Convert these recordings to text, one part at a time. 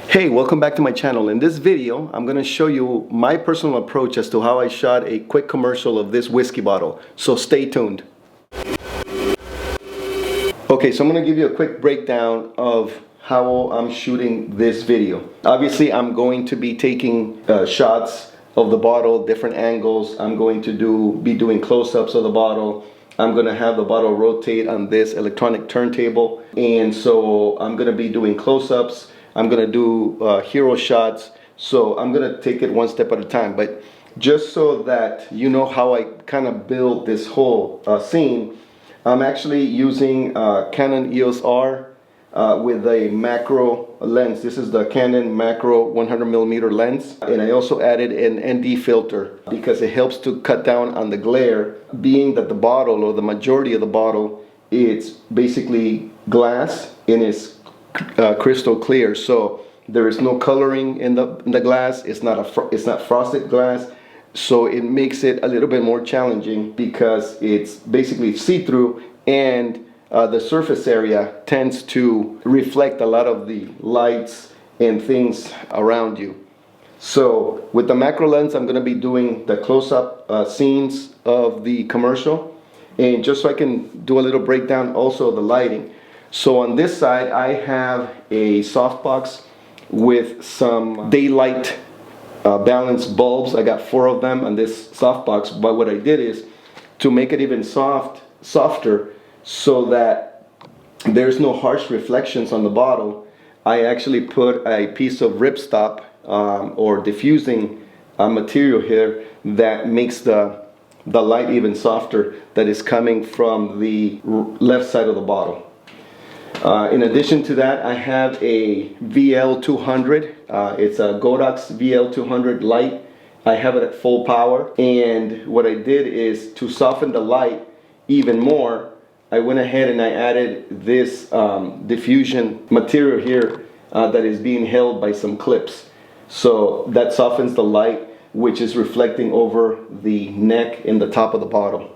Hey, welcome back to my channel. In this video, I'm going to show you my personal approach as to how I shot a quick commercial of this whiskey bottle. So stay tuned. Okay, so I'm going to give you a quick breakdown of how I'm shooting this video. Obviously, I'm going to be taking shots of the bottle, different angles. I'm going to be doing close-ups of the bottle. I'm going to have the bottle rotate on this electronic turntable. And so I'm going to be doing close-ups. I'm going to do hero shots. So I'm going to take it one step at a time. But just so that you know how I kind of build this whole scene, I'm actually using Canon EOS R with a macro lens. This is the Canon macro 100mm lens. And I also added an ND filter because it helps to cut down on the glare, being that the bottle, or the majority of the bottle, it's basically glass and it's crystal clear. So there is no coloring in the glass. It's not frosted glass. So it makes it a little bit more challenging because it's basically see-through, and the surface area tends to reflect a lot of the lights and things around you. So with the macro lens, I'm going to be doing the close-up scenes of the commercial, and just so I can do a little breakdown also of the lighting. So on this side, I have a softbox with some daylight balanced bulbs. I got 4 of them on this softbox, but what I did is to make it even softer so that there's no harsh reflections on the bottle. I actually put a piece of ripstop or diffusing material here that makes the light even softer, that is coming from the left side of the bottle. In addition to that, I have a VL200. It's a Godox VL200 light. I have it at full power. And what I did is, to soften the light even more, I went ahead and I added this diffusion material here that is being held by some clips. So that softens the light, which is reflecting over the neck and the top of the bottle.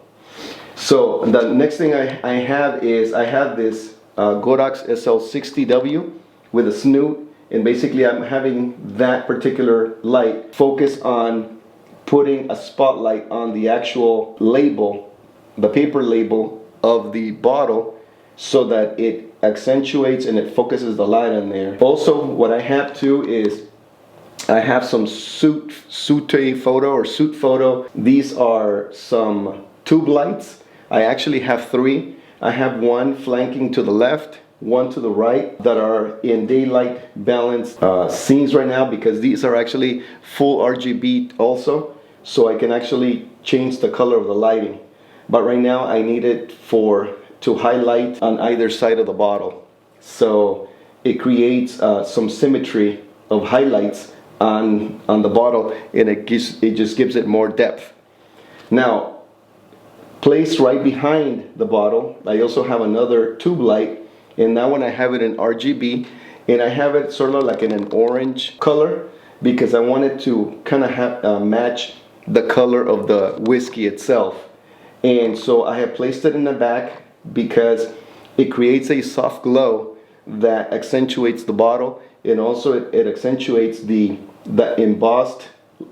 So the next thing I have this Godox SL60W with a snoot, and basically I'm having that particular light focus on putting a spotlight on the actual label, the paper label of the bottle, so that it accentuates and it focuses the light on there. Also, what I have too is I have some suit photo. These are some tube lights. I actually have 3. I have one flanking to the left, one to the right, that are in daylight balanced scenes right now, because these are actually full RGB also, so I can actually change the color of the lighting. But right now I need it to highlight on either side of the bottle, so it creates some symmetry of highlights on the bottle, and it just gives it more depth. Now, placed right behind the bottle, I also have another tube light, and that one I have it in RGB, and I have it sort of like in an orange color because I wanted to kind of match the color of the whiskey itself. And so I have placed it in the back because it creates a soft glow that accentuates the bottle, and also it accentuates the embossed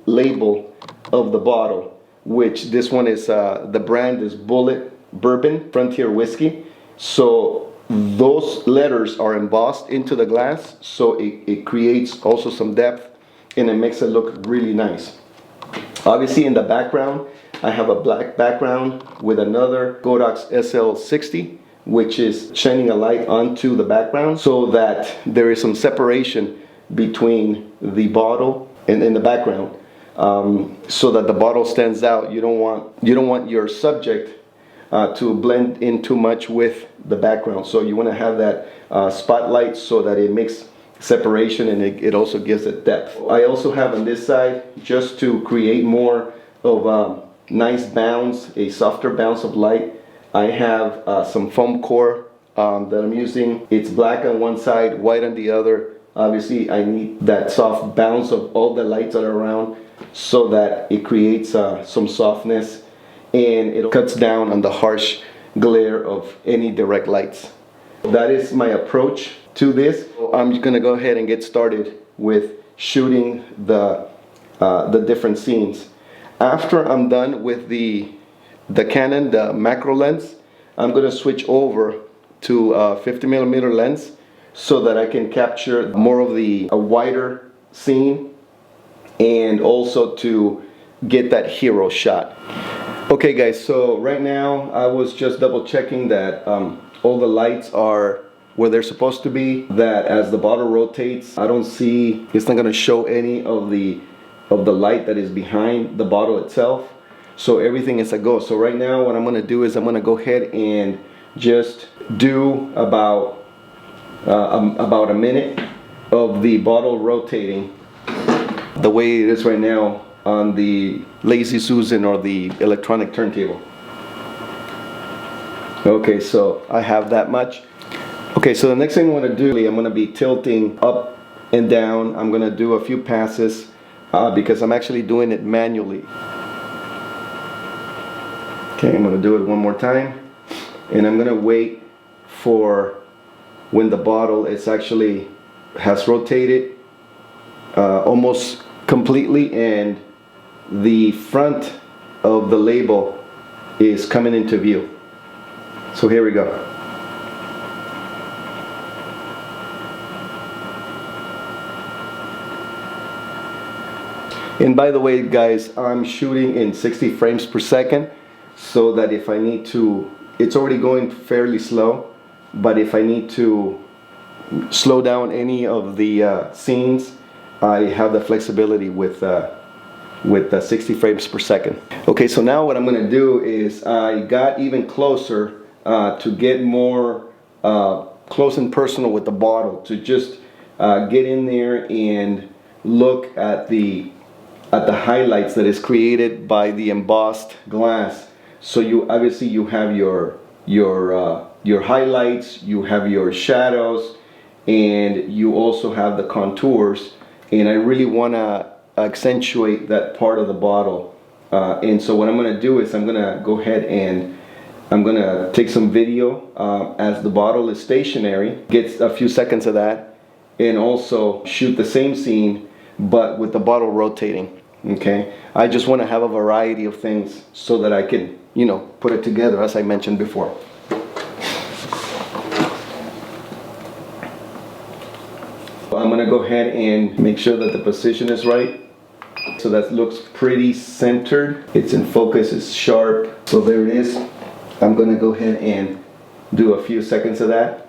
label of the bottle, which this one is, the brand is Bulleit Bourbon Frontier Whiskey. So those letters are embossed into the glass, so it creates also some depth, and it makes it look really nice. Obviously in the background, I have a black background with another Godox SL60, which is shining a light onto the background so that there is some separation between the bottle and in the background. So that the bottle stands out. You don't want your subject to blend in too much with the background. So you want to have that spotlight so that it makes separation, and it also gives it depth. I also have on this side, just to create more of nice bounce, a softer bounce of light, I have some foam core that I'm using. It's black on one side, white on the other. Obviously I need that soft bounce of all the lights that are around, so that it creates some softness, and it cuts down on the harsh glare of any direct lights. That is my approach to this. I'm just gonna go ahead and get started with shooting the different scenes. After I'm done with the Canon, the macro lens, I'm gonna switch over to a 50mm lens so that I can capture more of a wider scene, and also to get that hero shot. Okay guys, so right now I was just double checking that all the lights are where they're supposed to be, that as the bottle rotates, I don't see, it's not gonna show any of the light that is behind the bottle itself. So everything is a go. So right now what I'm gonna do is I'm gonna go ahead and just do about a minute of the bottle rotating the way it is right now on the Lazy Susan or the electronic turntable. Okay, so I have that much. Okay, so the next thing I'm going to do, I'm going to be tilting up and down. I'm going to do a few passes because I'm actually doing it manually. Okay, I'm going to do it one more time, and I'm going to wait for when the bottle is actually has rotated almost completely and the front of the label is coming into view. So here we go. And by the way guys, I'm shooting in 60 frames per second, so that if I need to, it's already going fairly slow, but if I need to slow down any of the scenes, I have the flexibility with 60 frames per second. Okay, so now what I'm going to do is I got even closer to get more close and personal with the bottle, to just get in there and look at the highlights that is created by the embossed glass. So you obviously you have your highlights, you have your shadows, and you also have the contours. And I really want to accentuate that part of the bottle. And so what I'm going to do is I'm going to go ahead and I'm going to take some video as the bottle is stationary, get a few seconds of that, and also shoot the same scene but with the bottle rotating. Okay, I just want to have a variety of things so that I can, you know, put it together as I mentioned before. I'm going to go ahead and make sure that the position is right, so that looks pretty centered. It's in focus, it's sharp. So there it is. I'm going to go ahead and do a few seconds of that.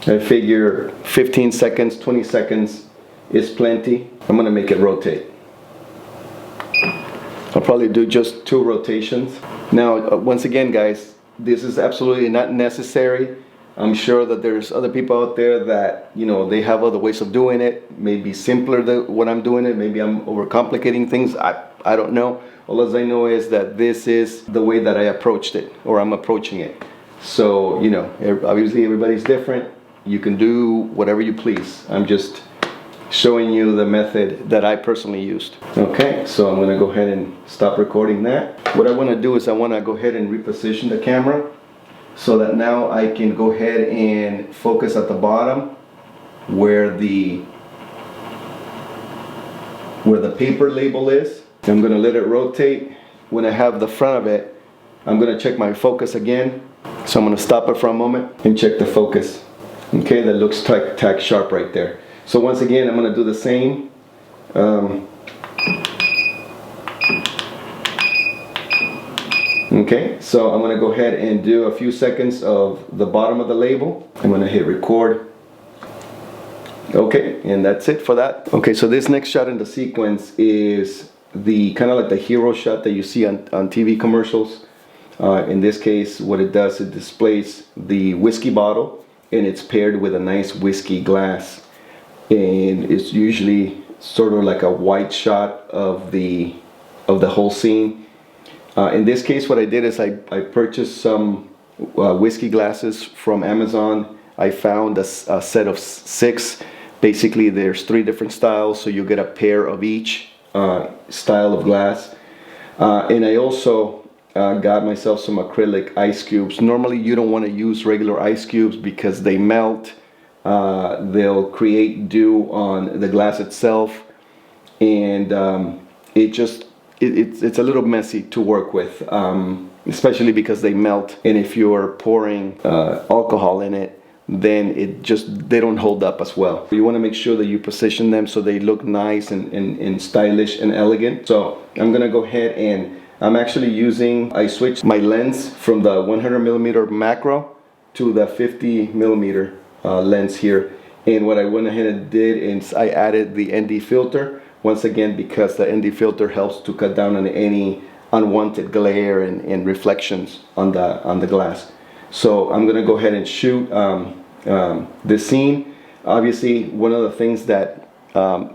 I figure 15 seconds, 20 seconds is plenty. I'm going to make it rotate. I'll probably do just 2 rotations. Now, once again guys, this is absolutely not necessary. I'm sure that there's other people out there that, you know, they have other ways of doing it. Maybe simpler than what I'm doing it. Maybe I'm overcomplicating things. I don't know. All as I know is that this is the way that I approached it, or I'm approaching it. So, you know, obviously everybody's different. You can do whatever you please. I'm just showing you the method that I personally used. Okay, so I'm going to go ahead and stop recording that. What I want to do is I want to go ahead and reposition the camera so that now I can go ahead and focus at the bottom where the paper label is. I'm going to let it rotate. When I have the front of it, I'm going to check my focus again. So I'm going to stop it for a moment and check the focus. Okay, that looks tack sharp right there. So once again, I'm going to do the same. Okay, so I'm going to go ahead and do a few seconds of the bottom of the label. I'm going to hit record. Okay, and that's it for that. Okay, so this next shot in the sequence is the kind of like the hero shot that you see on TV commercials. In this case, what it does, it displays the whiskey bottle and it's paired with a nice whiskey glass. And it's usually sort of like a wide shot of the whole scene. In this case, what I did is I purchased some whiskey glasses from Amazon. I found a set of 6. Basically, there's 3 different styles, so you get a pair of each style of glass. And I also got myself some acrylic ice cubes. Normally, you don't want to use regular ice cubes because they melt they'll create dew on the glass itself, and it's a little messy to work with, especially because they melt, and if you're pouring alcohol in it, then they don't hold up as well. You want to make sure that you position them so they look nice and stylish and elegant. So I'm gonna go ahead and I switched my lens from the 100mm macro to the 50mm lens here. And what I went ahead and did is I added the ND filter, once again because the ND filter helps to cut down on any unwanted glare and reflections on the glass. So I'm gonna go ahead and shoot this scene. Obviously, one of the things that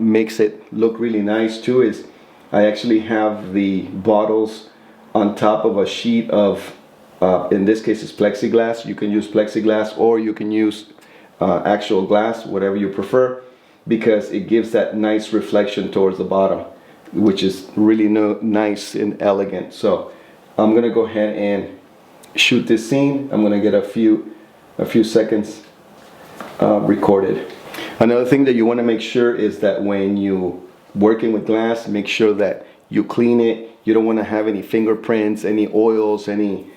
makes it look really nice too is I actually have the bottles on top of a sheet of, in this case it's plexiglass. You can use plexiglass or you can use actual glass, whatever you prefer, because it gives that nice reflection towards the bottom, which is really nice and elegant. So I'm gonna go ahead and shoot this scene. I'm gonna get a few seconds recorded. Another thing that you want to make sure is that when you working with glass, make sure that you clean it. You don't want to have any fingerprints, any oils, any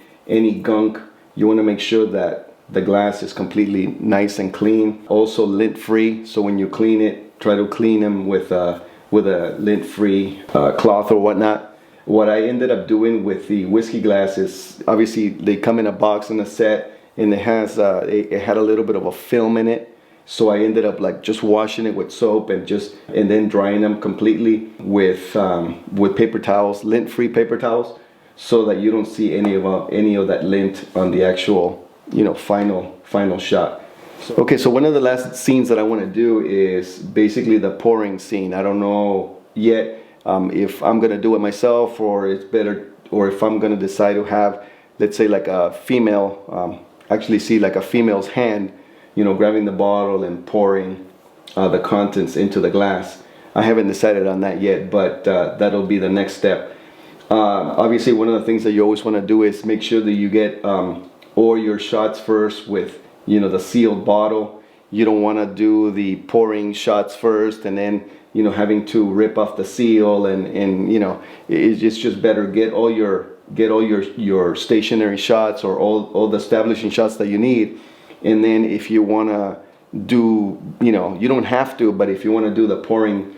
gunk. You want to make sure that the glass is completely nice and clean, also lint free. So when you clean it, try to clean them with a lint free cloth or whatnot. What I ended up doing with the whiskey glass is, obviously they come in a box and a set, and it had a little bit of a film in it. So I ended up like just washing it with soap and then drying them completely with paper towels, lint-free paper towels, so that you don't see any of that lint on the actual, final shot. Okay, so one of the last scenes that I want to do is basically the pouring scene. I don't know yet if I'm gonna do it myself, or it's better, or if I'm gonna decide to have, let's say, like a female, actually see like a female's hand, grabbing the bottle and pouring the contents into the glass. I haven't decided on that yet, but that'll be the next step. Obviously, one of the things that you always want to do is make sure that you get all your shots first with, the sealed bottle. You don't want to do the pouring shots first and then, having to rip off the seal and it's just better get all your stationary shots or all the establishing shots that you need. And then if you want to do, you don't have to, but if you want to do the pouring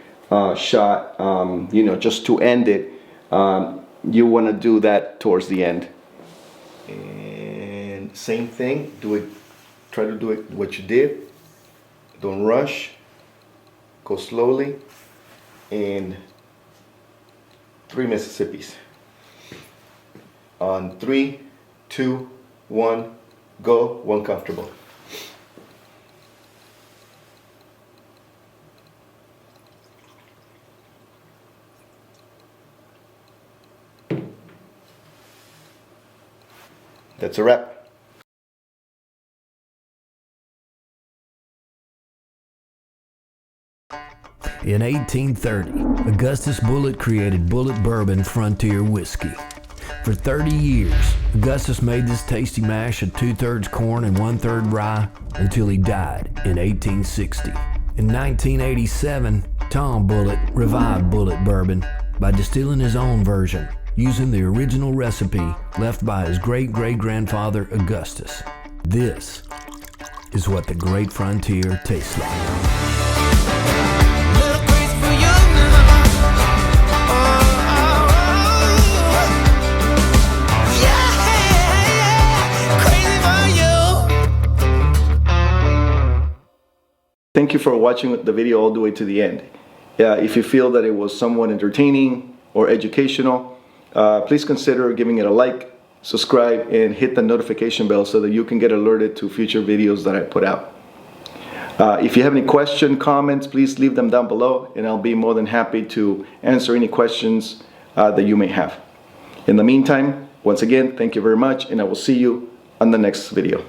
shot, just to end it, you want to do that towards the end. And same thing, try to do it what you did. Don't rush, go slowly, and 3 Mississippis. On 3, 2, 1, go, one comfortable. That's a wrap. In 1830, Augustus Bulleit created Bulleit Bourbon Frontier Whiskey. For 30 years, Augustus made this tasty mash of 2/3 corn and 1/3 rye until he died in 1860. In 1987, Tom Bulleit revived Bulleit Bourbon by distilling his own version, using the original recipe left by his great-great-grandfather Augustus. This is what the Great Frontier tastes like. Thank you for watching the video all the way to the end. If you feel that it was somewhat entertaining or educational, please consider giving it a like, subscribe, and hit the notification bell so that you can get alerted to future videos that I put out. If you have any questions, comments, please leave them down below, and I'll be more than happy to answer any questions that you may have. In the meantime, once again, thank you very much, and I will see you on the next video.